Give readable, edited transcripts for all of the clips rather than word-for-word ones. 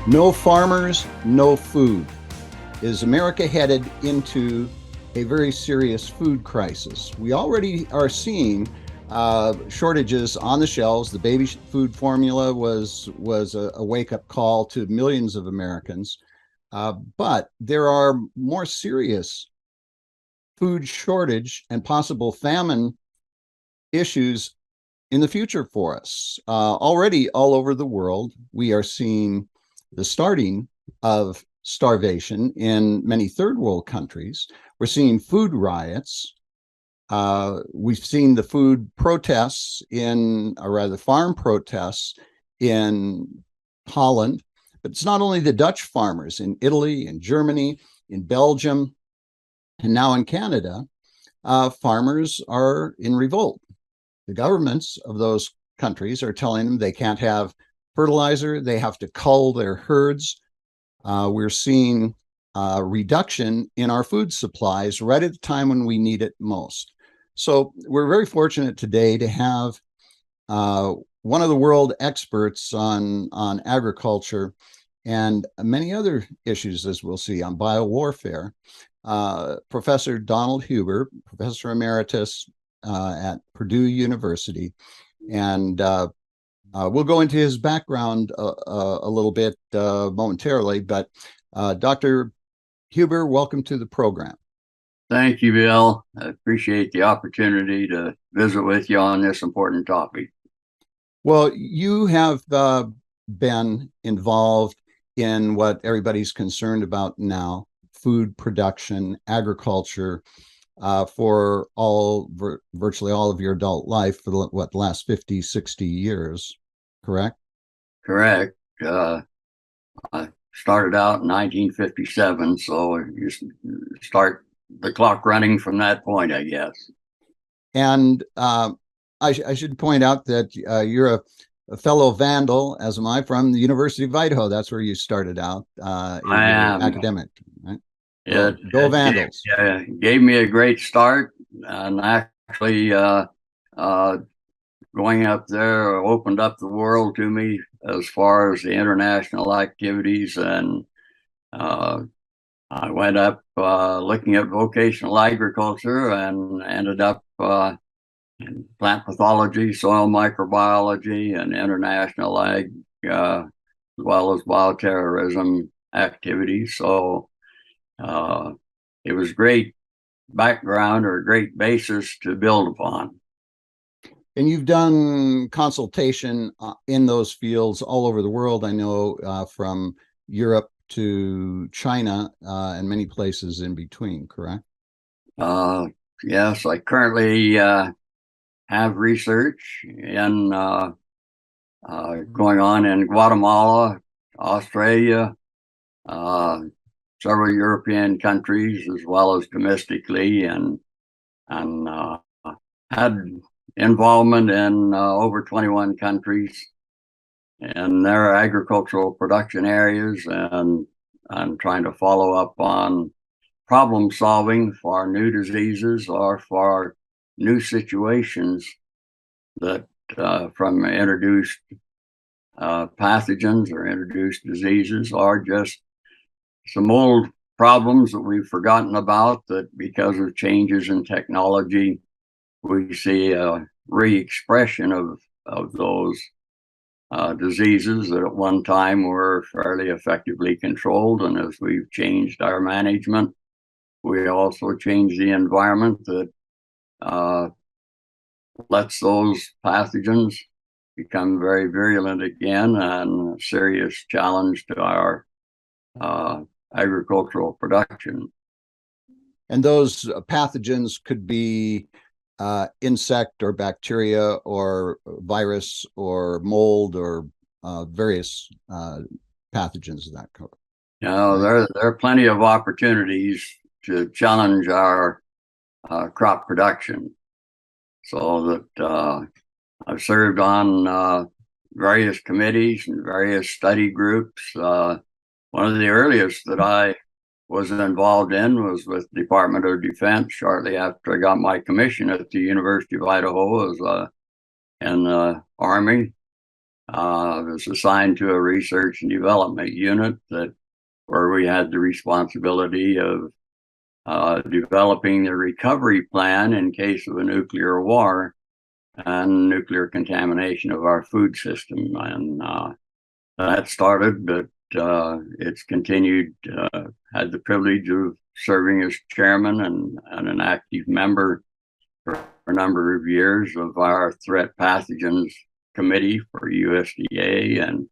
No farmers, no food. Is America headed into a very serious food crisis? We already are seeing shortages on the shelves. The baby food formula was a wake up call to millions of Americans, but there are more serious food shortage and possible famine issues in the future for us. Already, all over the world, we are seeing the starting of starvation in many third world countries. We're seeing food riots. We've seen the food protests or rather farm protests in Holland. But it's not only the Dutch farmers in Italy, in Germany, in Belgium, and now in Canada. Farmers are in revolt. The governments of those countries are telling them they can't have fertilizer, they have to cull their herds. We're seeing a reduction in our food supplies right at the time when we need it most. So we're very fortunate today to have one of the world experts on agriculture and many other issues, as we'll see, on biowarfare. Professor Donald Huber, Professor Emeritus at Purdue University. And we'll go into his background a little bit momentarily, but Dr. Huber, welcome to the program. Thank you, Bill. I appreciate the opportunity to visit with you on this important topic. Well, you have been involved in what everybody's concerned about now, food production, agriculture, for virtually all of your adult life for the last 50, 60 years, correct? Correct. I started out in 1957, so you start the clock running from that point, I guess. And I should point out that you're a fellow Vandal, as am I, from the University of Idaho. That's where you started out I am academic, right? Go Vandals. Gave me a great start, and actually going up there opened up the world to me as far as the international activities. And I went up looking at vocational agriculture and ended up in plant pathology, soil microbiology, and international ag, as well as bioterrorism activities. So it was great background or a great basis to build upon. And you've done consultation in those fields all over the world. I know from Europe to China and many places in between, correct? Yes, I currently have research in going on in Guatemala, Australia, several European countries, as well as domestically, and had involvement in over 21 countries in their agricultural production areas, and trying to follow up on problem solving for new diseases or for new situations that from introduced pathogens or introduced diseases, or just some old problems that we've forgotten about, that because of changes in technology, we see a re-expression of those diseases that at one time were fairly effectively controlled. And as we've changed our management, we also changed the environment that lets those pathogens become very virulent again, and a serious challenge to our agricultural production. And those pathogens could be insect or bacteria or virus or mold or various pathogens of that kind. There are plenty of opportunities to challenge our crop production. So that I've served on various committees and various study groups. One of the earliest that I was involved in was with the Department of Defense shortly after I got my commission at the University of Idaho as in the Army. was assigned to a research and development unit where we had the responsibility of developing the recovery plan in case of a nuclear war and nuclear contamination of our food system. And that started, but it's continued. Had the privilege of serving as chairman and an active member for a number of years of our threat pathogens committee for USDA and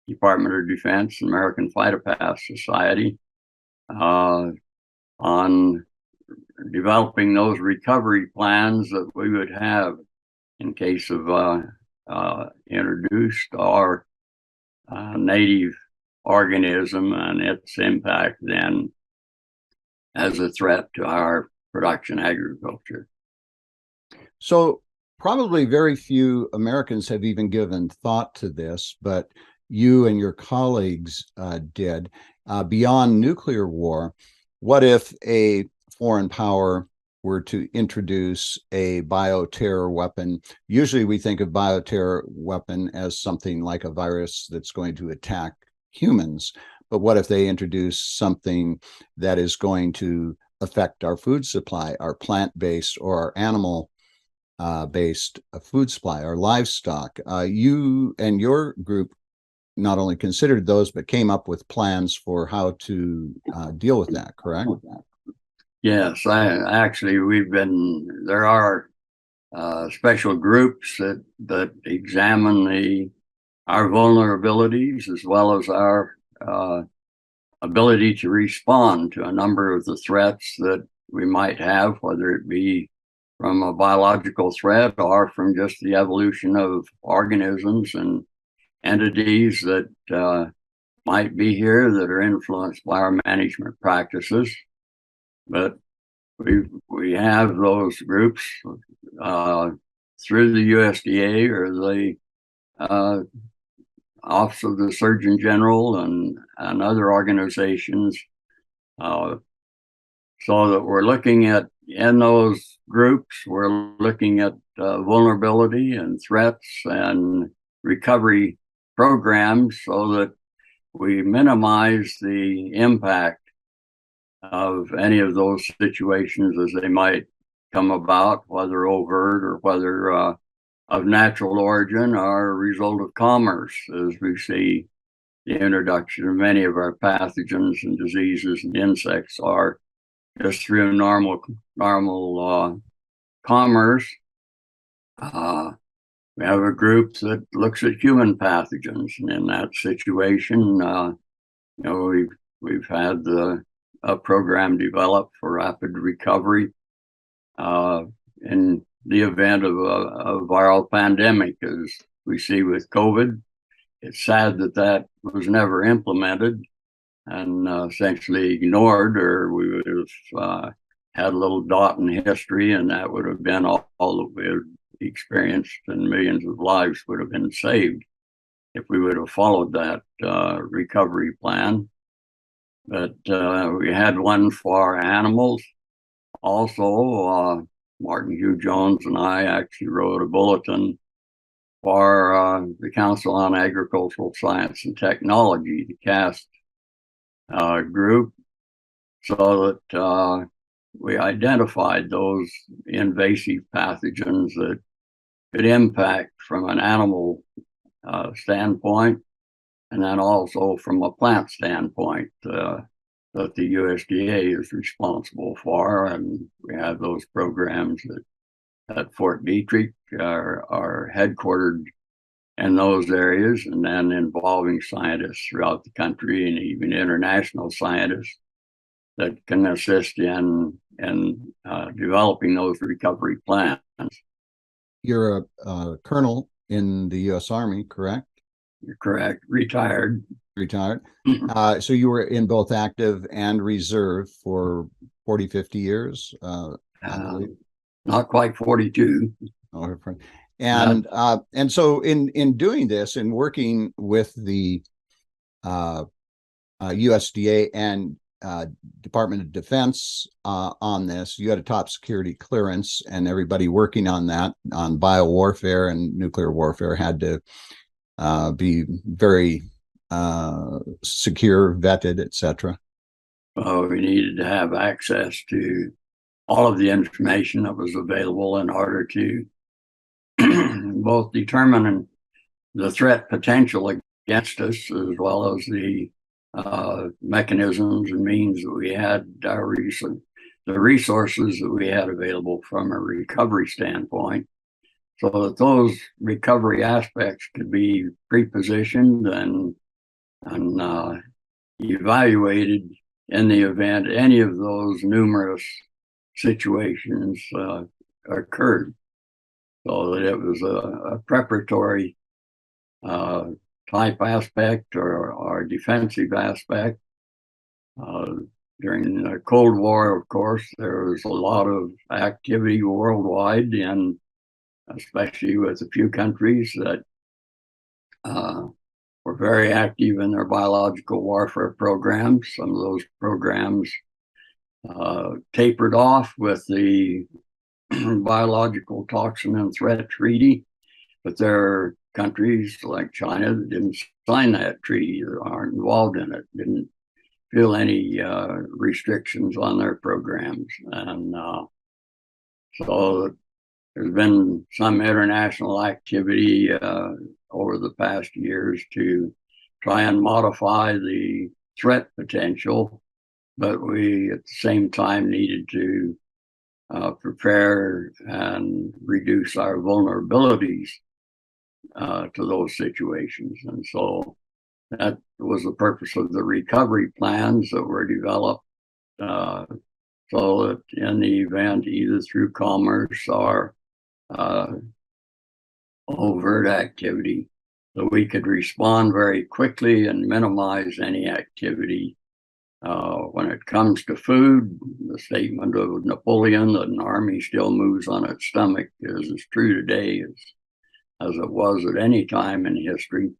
Department of Defense, American Phytopath Society, on developing those recovery plans that we would have in case of introduced or native organism and its impact then as a threat to our production agriculture. So probably very few Americans have even given thought to this, but you and your colleagues did. Beyond nuclear war, what if a foreign power were to introduce a bioterror weapon? Usually we think of bioterror weapon as something like a virus that's going to attack humans. But what if they introduce something that is going to affect our food supply, our plant-based or our animal-based food supply, our livestock? You and your group not only considered those, but came up with plans for how to deal with that, correct? Yes, there are special groups that examine our vulnerabilities as well as our ability to respond to a number of the threats that we might have, whether it be from a biological threat or from just the evolution of organisms and entities that might be here that are influenced by our management practices. But we have those groups through the USDA or the Office of the Surgeon General and other organizations, so that we're looking at, in those groups, we're looking at vulnerability and threats and recovery programs so that we minimize the impact of any of those situations as they might come about, whether overt or whether of natural origin or a result of commerce, as we see the introduction of many of our pathogens and diseases and insects are just through normal commerce. We have a group that looks at human pathogens, and in that situation, we've had a program developed for rapid recovery in the event of a viral pandemic, as we see with COVID. It's sad that was never implemented and essentially ignored, or we would have had a little dot in history, and that would have been all that we had experienced, and millions of lives would have been saved if we would have followed that recovery plan. But we had one for animals. Also, Martin Hugh Jones and I actually wrote a bulletin for the Council on Agricultural Science and Technology, the CAST group, so that we identified those invasive pathogens that could impact from an animal standpoint, and then also from a plant standpoint that the USDA is responsible for. And we have those programs at Fort Detrick are headquartered in those areas, and then involving scientists throughout the country and even international scientists that can assist in developing those recovery plans. You're a colonel in the U.S. Army, correct? You're correct. Retired. So you were in both active and reserve for 40, 50 years? Not quite 42. And so in doing this and working with the USDA and Department of Defense on this, you had a top security clearance, and everybody working on that, on biowarfare and nuclear warfare, had to be very secure, vetted, etc.? We needed to have access to all of the information that was available in order to both determine the threat potential against us, as well as the mechanisms and means that we had, the resources that we had available from a recovery standpoint, so that those recovery aspects could be pre-positioned and evaluated in the event any of those numerous situations occurred, so that it was a preparatory type aspect or defensive aspect. During the Cold War, of course, there was a lot of activity worldwide, and especially with a few countries that were very active in their biological warfare programs. Some of those programs tapered off with the biological toxin and threat treaty, but there are countries like China that didn't sign that treaty, that aren't involved in it, didn't feel any restrictions on their programs. And so there's been some international activity over the past years to try and modify the threat potential, but we at the same time needed to prepare and reduce our vulnerabilities to those situations. And so that was the purpose of the recovery plans that were developed, so that in the event, either through commerce or overt activity, that we could respond very quickly and minimize any activity. When it comes to food, the statement of Napoleon that an army still moves on its stomach is as true today as it was at any time in history.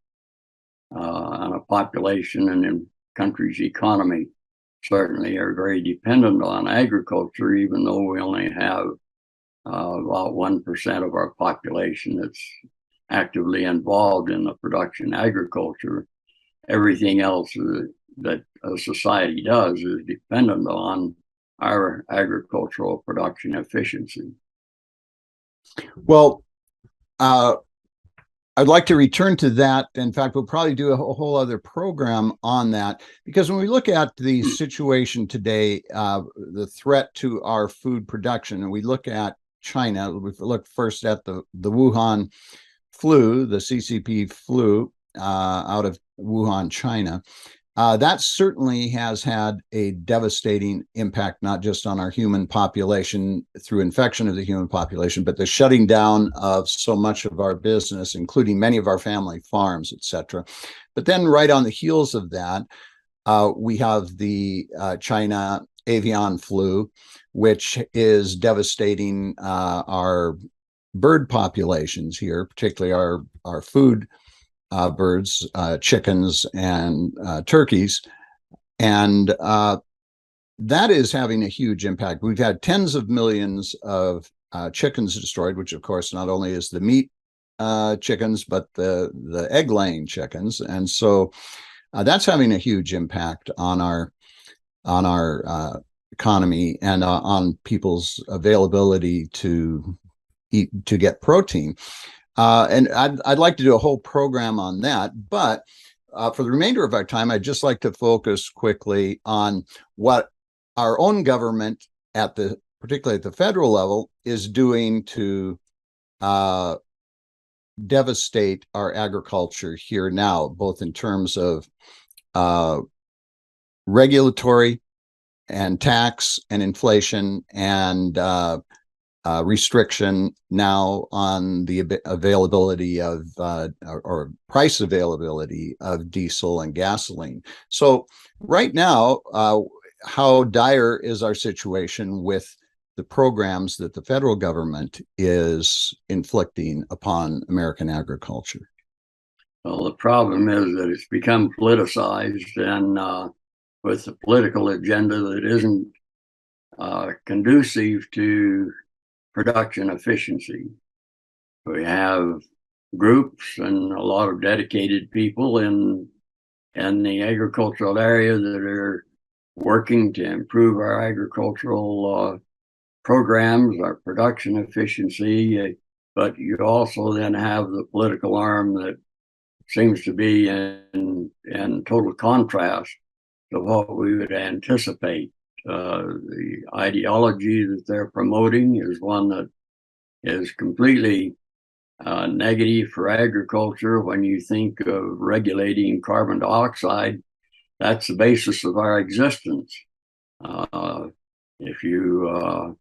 And a population and a country's economy certainly are very dependent on agriculture, even though we only have about 1% of our population that's actively involved in the production of agriculture. Everything else that a society does is dependent on our agricultural production efficiency. Well, I'd like to return to that. In fact, we'll probably do a whole other program on that, because when we look at the situation today, the threat to our food production, and we look at China, we look first at the Wuhan flu, the CCP flu out of Wuhan, China. That certainly has had a devastating impact, not just on our human population through infection of the human population, but the shutting down of so much of our business, including many of our family farms, etc. But then right on the heels of that, we have the China avian flu, which is devastating our bird populations here, particularly our food birds, chickens, and turkeys. And that is having a huge impact. We've had tens of millions of chickens destroyed, which of course not only is the meat chickens, but the egg-laying chickens. And so that's having a huge impact on our economy and on people's availability to get protein. And I'd like to do a whole program on that, but for the remainder of our time, I'd just like to focus quickly on what our own government, particularly at the federal level, is doing to devastate our agriculture here now, both in terms of regulatory and tax and inflation and restriction now on the availability of or price availability of diesel and gasoline. So right now, how dire is our situation with the programs that the federal government is inflicting upon American agriculture? Well, the problem is that it's become politicized, and with a political agenda that isn't conducive to production efficiency. We have groups and a lot of dedicated people in the agricultural area that are working to improve our agricultural programs, our production efficiency. But you also then have the political arm that seems to be in total contrast to what we would anticipate. The ideology that they're promoting is one that is completely negative for agriculture. When you think of regulating carbon dioxide, that's the basis of our existence. If you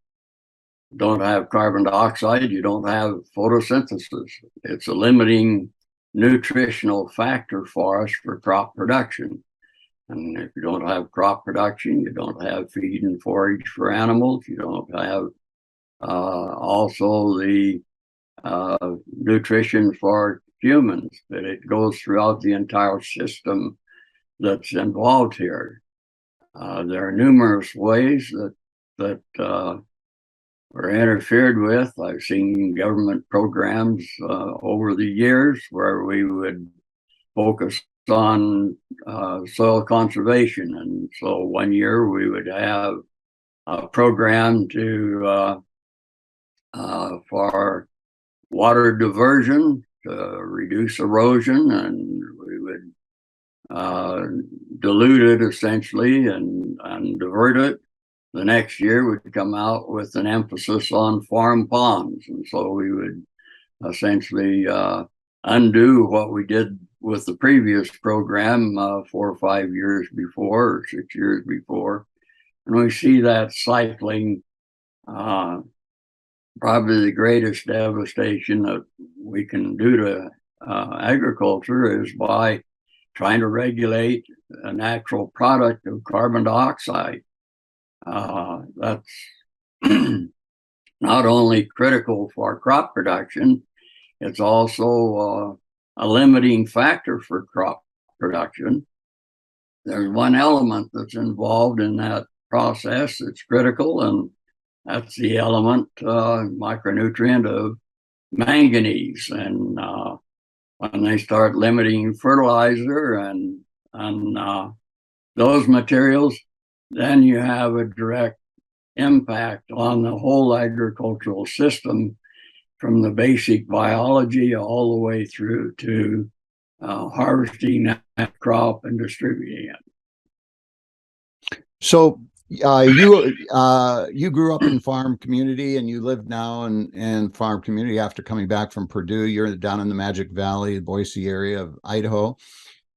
don't have carbon dioxide, you don't have photosynthesis. It's a limiting nutritional factor for us for crop production. And if you don't have crop production, you don't have feed and forage for animals. You don't have also the nutrition for humans, that it goes throughout the entire system that's involved here. There are numerous ways that were interfered with. I've seen government programs over the years where we would focus on soil conservation. And so one year we would have a program to for water diversion to reduce erosion, and we would dilute it essentially and divert it. The next year we'd come out with an emphasis on farm ponds. And so we would essentially undo what we did with the previous program 4 or 5 years before, or 6 years before. And we see that cycling. Probably the greatest devastation that we can do to agriculture is by trying to regulate a natural product of carbon dioxide. That's not only critical for crop production, it's also a limiting factor for crop production. There's one element that's involved in that process that's critical, and that's the element, micronutrient of manganese. And when they start limiting fertilizer and those materials, then you have a direct impact on the whole agricultural system, from the basic biology all the way through to harvesting that crop and distributing it. So you grew up in farm community, and you live now in farm community after coming back from Purdue. You're down in the Magic Valley, Boise area of Idaho,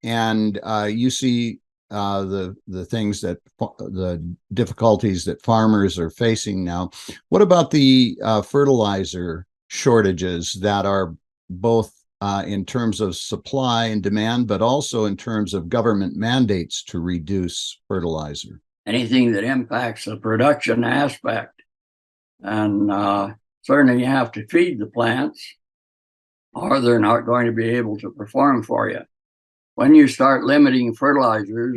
and you see the things that the difficulties that farmers are facing now. What about the fertilizer shortages that are both in terms of supply and demand, but also in terms of government mandates to reduce fertilizer? Anything that impacts the production aspect. And certainly you have to feed the plants, or they're not going to be able to perform for you. When you start limiting fertilizers,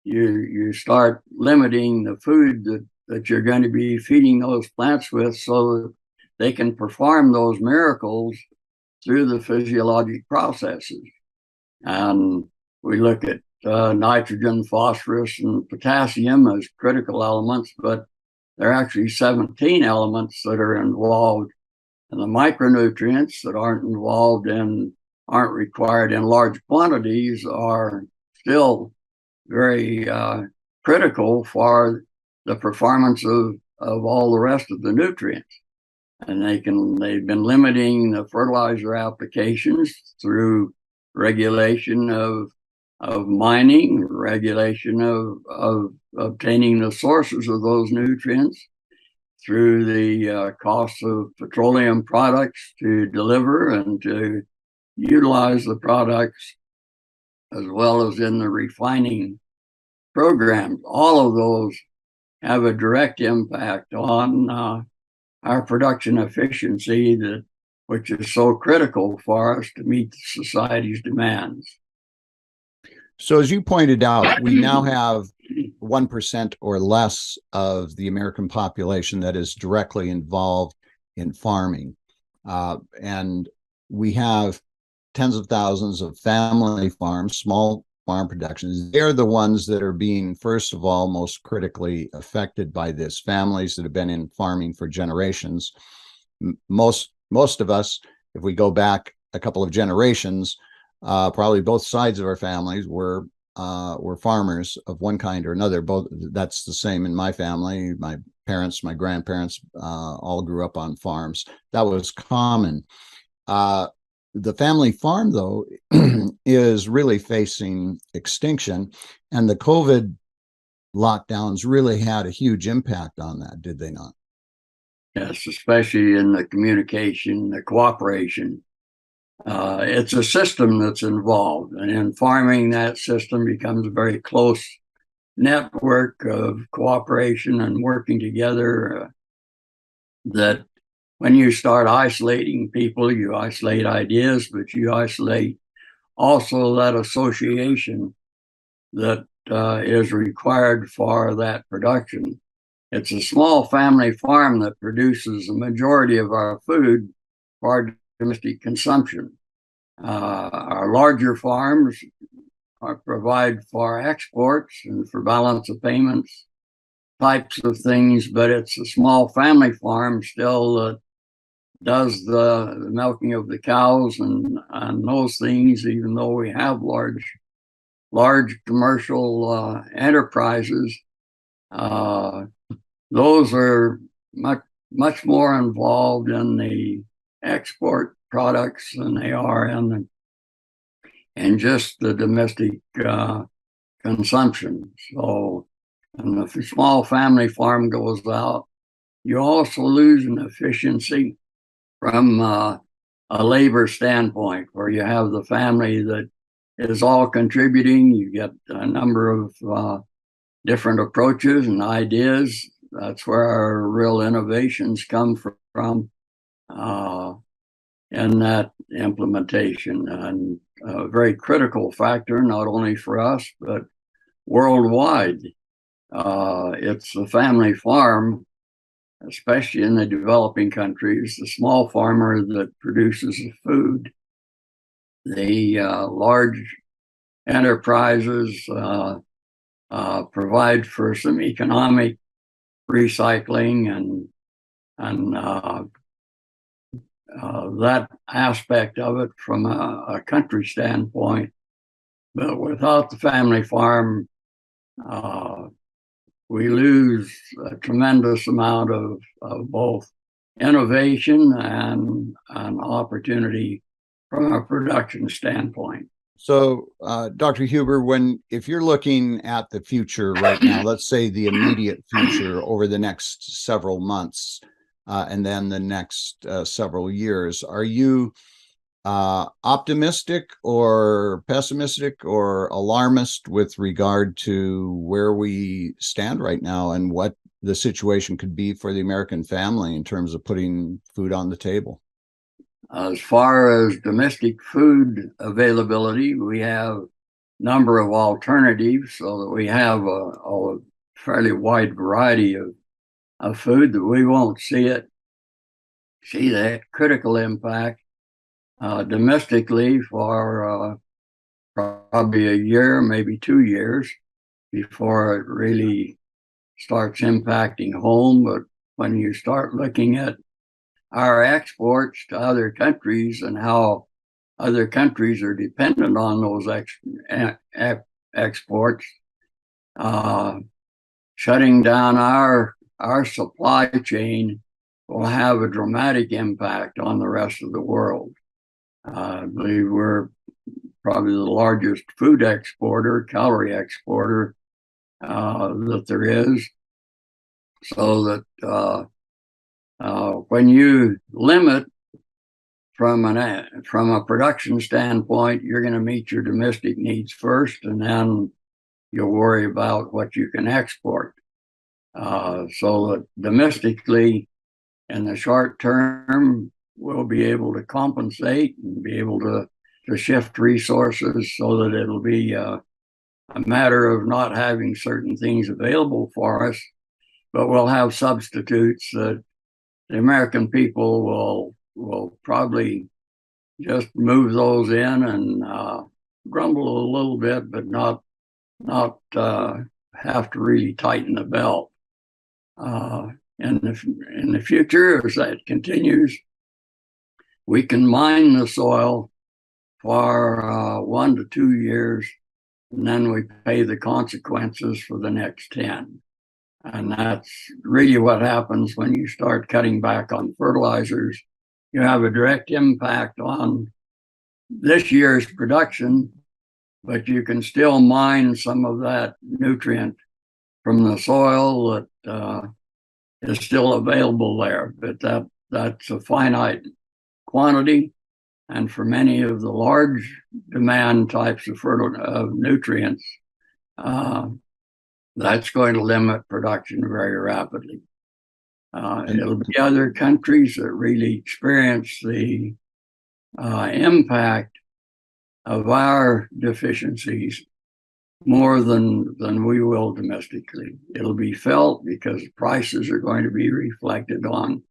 you start limiting the food that you're going to be feeding those plants with, so that they can perform those miracles through the physiologic processes. And we look at nitrogen, phosphorus, and potassium as critical elements, but there are actually 17 elements that are involved. And the micronutrients that aren't required in large quantities are still very critical for the performance of all the rest of the nutrients. And they've been limiting the fertilizer applications through regulation of mining, regulation of obtaining the sources of those nutrients, through the cost of petroleum products to deliver and to utilize the products, as well as in the refining programs. All of those have a direct impact on our production efficiency, which is so critical for us to meet society's demands. So as you pointed out, we now have 1% or less of the American population that is directly involved in farming. And we have tens of thousands of family farms, small farm productions. They're the ones that are being, first of all, most critically affected by this. Families that have been in farming for generations. Most of us, if we go back a couple of generations, probably both sides of our families were farmers of one kind or another. Both, that's the same in my family. My parents, my grandparents, all grew up on farms. That was common. The family farm, though, is really facing extinction, and the COVID lockdowns really had a huge impact on that, did they not? Yes, especially in the communication, the cooperation. It's a system that's involved, and in farming, that system becomes a very close network of cooperation and working together. That when you start isolating people, you isolate ideas, but you isolate also that association that is required for that production. It's a small family farm that produces the majority of our food for our domestic consumption. Our larger farms provide for exports and for balance of payments types of things, but it's a small family farm still that does the milking of the cows and those things, even though we have large commercial enterprises. Those are much more involved in the export products than they are in just the domestic consumption. So, and if a small family farm goes out, you also lose an efficiency from a labor standpoint, where you have the family that is all contributing. You get a number of different approaches and ideas. That's where our real innovations come from in that implementation, and a very critical factor, not only for us, but worldwide. It's the family farm, especially in the developing countries, the small farmer that produces the food. The large enterprises provide for some economic recycling and that aspect of it from a country standpoint. But without the family farm, we lose a tremendous amount of both innovation and opportunity from a production standpoint. So, Dr. Huber, if you're looking at the future right now, let's say the immediate future over the next several months, and then the next several years, are you optimistic or pessimistic or alarmist with regard to where we stand right now and what the situation could be for the American family in terms of putting food on the table? As far as domestic food availability, we have a number of alternatives, so that we have a fairly wide variety of food that we won't see that critical impact domestically for probably a year, maybe 2 years, before it really starts impacting home. But when you start looking at our exports to other countries and how other countries are dependent on those exports, shutting down our supply chain will have a dramatic impact on the rest of the world. I believe we're probably the largest food exporter, calorie exporter that there is. So that when you limit from a production standpoint, you're going to meet your domestic needs first, and then you'll worry about what you can export. So that domestically, in the short term, we'll be able to compensate and be able to shift resources so that it'll be a matter of not having certain things available for us, but we'll have substitutes that the American people will probably just move those in and grumble a little bit, but not have to really tighten the belt. In the future, as that continues, we can mine the soil for 1 to 2 years, and then we pay the consequences for the next 10. And that's really what happens when you start cutting back on fertilizers. You have a direct impact on this year's production, but you can still mine some of that nutrient from the soil that is still available there. But that's a finite quantity. And for many of the large demand types of nutrients, that's going to limit production very rapidly. It'll be other countries that really experience the impact of our deficiencies more than we will domestically. It'll be felt because prices are going to be reflected on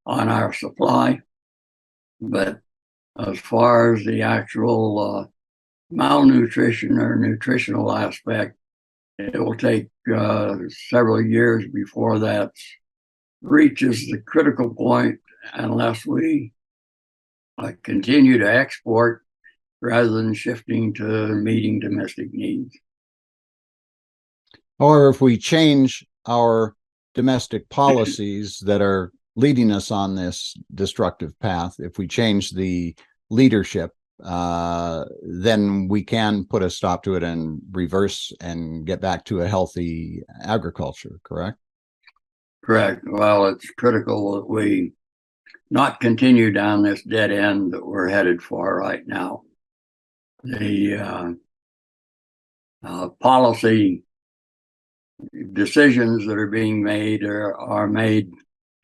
our supply. But as far as the actual malnutrition or nutritional aspect, it will take several years before that reaches the critical point unless we continue to export rather than shifting to meeting domestic needs. Or if we change our domestic policies that are leading us on this destructive path, if we change the leadership, then we can put a stop to it and reverse and get back to a healthy agriculture, correct? Correct. Well, it's critical that we not continue down this dead end that we're headed for right now. The policy decisions that are being made are made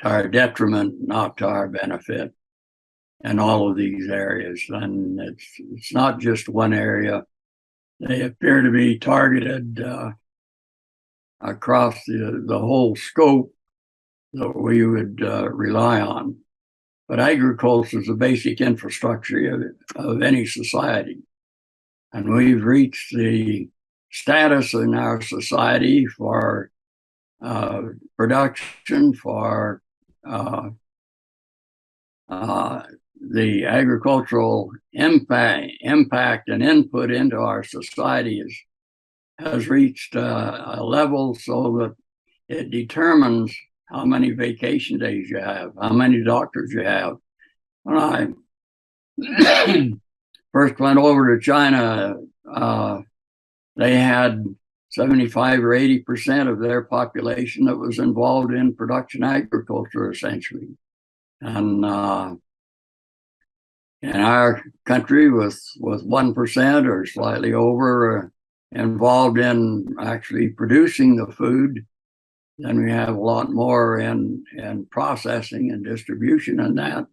to our detriment, not to our benefit in all of these areas. And it's not just one area. They appear to be targeted across the whole scope that we would rely on. But agriculture is the basic infrastructure of any society. And we've reached the status in our society for production, for the agricultural impact and input into our society has reached a level so that it determines how many vacation days you have, how many doctors you have. When I first went over to China, they had 75 or 80% of their population that was involved in production agriculture, essentially. And in our country, with 1% or slightly over involved in actually producing the food, then we have a lot more in processing and distribution and that.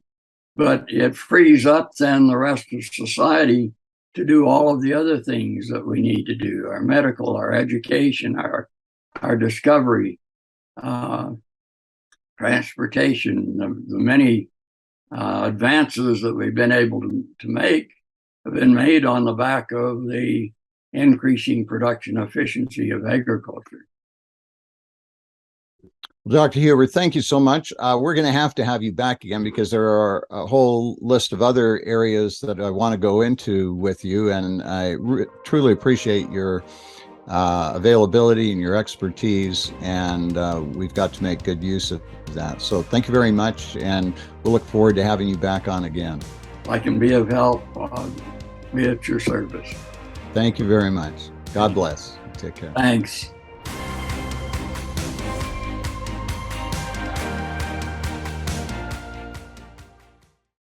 But it frees up then the rest of society to do all of the other things that we need to do: our medical, our education, our discovery, transportation. The many advances that we've been able to make have been made on the back of the increasing production efficiency of agriculture. Dr. Huber, thank you so much. We're going to have you back again because there are a whole list of other areas that I want to go into with you, and I truly appreciate your availability and your expertise, and we've got to make good use of that. So thank you very much, and we'll look forward to having you back on again. If I can be of help, be at your service. Thank you very much. God bless. Take care. Thanks.